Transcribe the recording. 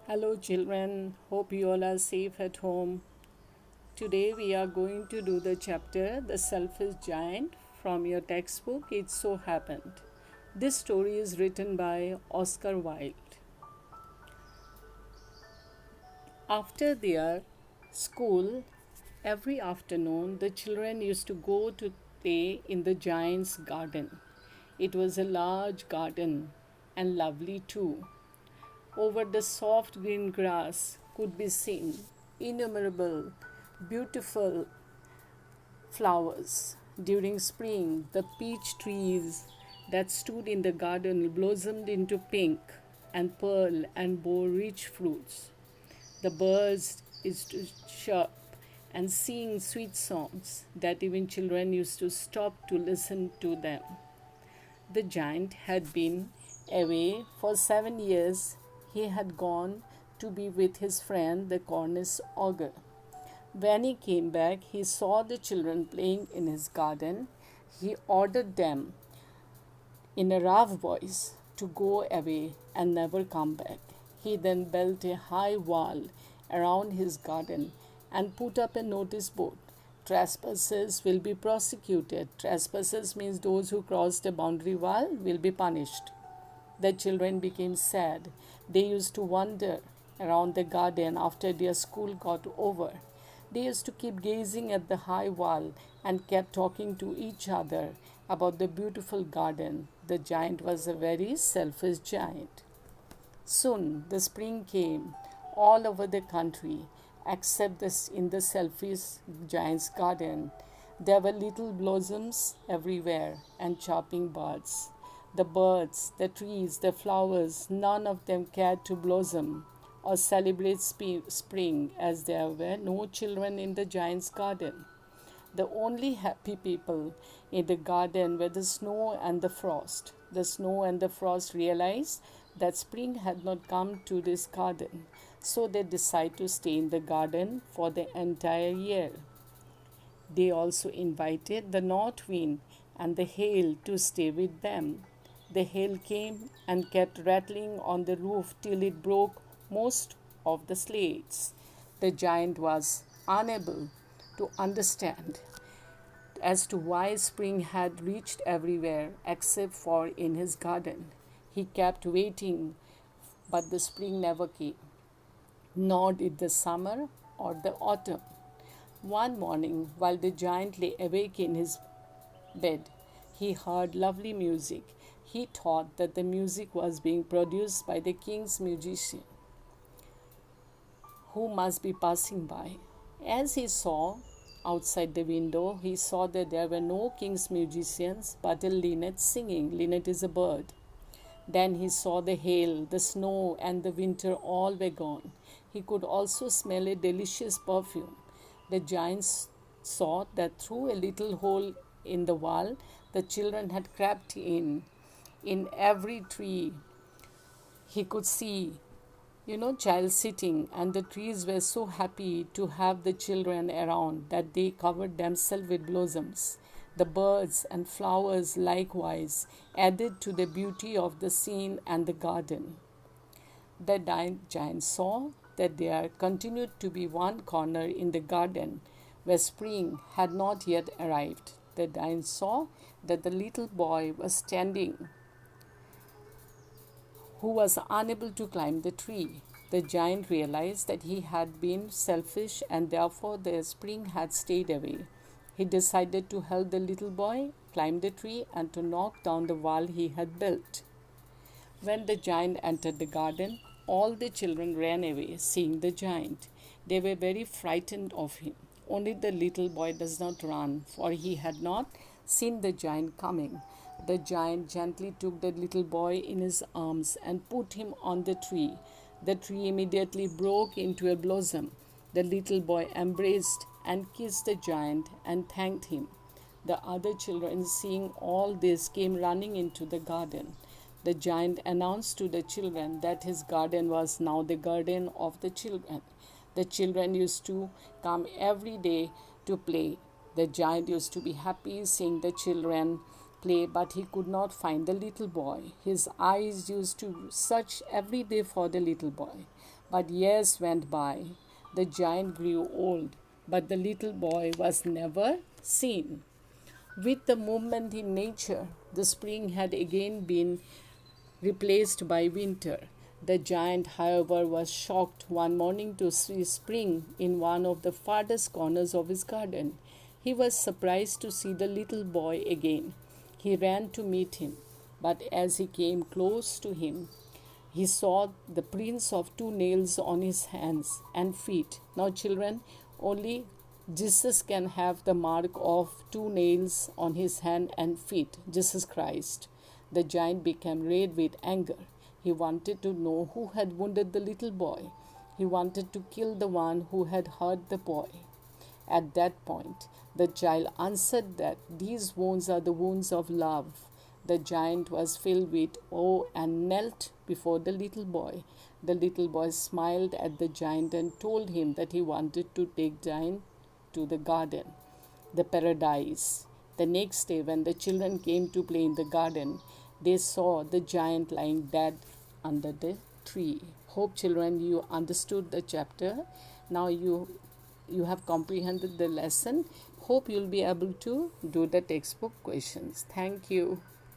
Hello, children. Hope you all are safe at home. Today, we are going to do the chapter The Selfish Giant from your textbook It So Happened. This story is written by Oscar Wilde. After their school, every afternoon, the children used to go to play in the giant's garden. It was a large garden and lovely too. Over the soft green grass could be seen innumerable beautiful flowers. During spring, the peach trees that stood in the garden blossomed into pink and pearl and bore rich fruits. The birds used to chirp and sing sweet songs that even children used to stop to listen to them. The giant had been away for 7 years. He had gone to be with his friend the Cornish ogre. When he came back, he saw the children playing in his garden. He ordered them in a rough voice to go away and never come back. He then built a high wall around his garden and put up a notice board. Trespassers will be prosecuted. Trespassers means those who cross the boundary wall will be punished. The children became sad. They used to wander around the garden after their school got over. They used to keep gazing at the high wall and kept talking to each other about the beautiful garden. The giant was a very selfish giant. Soon the spring came all over the country except in the selfish giant's garden. There were little blossoms everywhere and chirping birds. The birds, the trees, the flowers, none of them cared to blossom or celebrate spring, as there were no children in the giant's garden. The only happy people in the garden were the snow and the frost. The snow and the frost realized that spring had not come to this garden, so they decided to stay in the garden for the entire year. They also invited the north wind and the hail to stay with them. The hail came and kept rattling on the roof till it broke most of the slates. The giant was unable to understand as to why spring had reached everywhere except for in his garden. He kept waiting, but the spring never came, nor did the summer or the autumn. One morning, while the giant lay awake in his bed, he heard lovely music. He thought that the music was being produced by the king's musician, who must be passing by. As he saw outside the window, he saw that there were no king's musicians but a linnet singing. Linnet is a bird. Then he saw the hail, the snow, and the winter all were gone. He could also smell a delicious perfume. The giant saw that through a little hole in the wall, the children had crept in. In every tree, he could see child sitting, and the trees were so happy to have the children around that they covered themselves with blossoms. The birds and flowers likewise added to the beauty of the scene and the garden. The giant saw that there continued to be one corner in the garden where spring had not yet arrived. The giant saw that the little boy was standing who was unable to climb the tree. The giant realized that he had been selfish and therefore the spring had stayed away. He decided to help the little boy climb the tree and to knock down the wall he had built. When the giant entered the garden, all the children ran away, seeing the giant. They were very frightened of him. Only the little boy does not run, for he had not seen the giant coming. The giant gently took the little boy in his arms and put him on the tree. The tree immediately broke into a blossom. The little boy embraced and kissed the giant and thanked him. The other children, seeing all this, came running into the garden. The giant announced to the children that his garden was now the garden of the children. The children used to come every day to play. The giant used to be happy seeing the children play, but he could not find the little boy. His eyes used to search every day for the little boy. But years went by. The giant grew old, but the little boy was never seen. With the movement in nature, the spring had again been replaced by winter. The giant, however, was shocked one morning to see spring in one of the farthest corners of his garden. He was surprised to see the little boy again. He ran to meet him, but as he came close to him, he saw the prints of 2 nails on his hands and feet. Now, children, only Jesus can have the mark of 2 nails on his hand and feet, Jesus Christ. The giant became red with anger. He wanted to know who had wounded the little boy. He wanted to kill the one who had hurt the boy. At that point, the child answered that these wounds are the wounds of love. The giant was filled with awe and knelt before the little boy. The little boy smiled at the giant and told him that he wanted to take giant to the garden, the paradise. The next day, when the children came to play in the garden, they saw the giant lying dead under the tree. Hope, children, you understood the chapter. Now you have comprehended the lesson. Hope you'll be able to do the textbook questions. Thank you.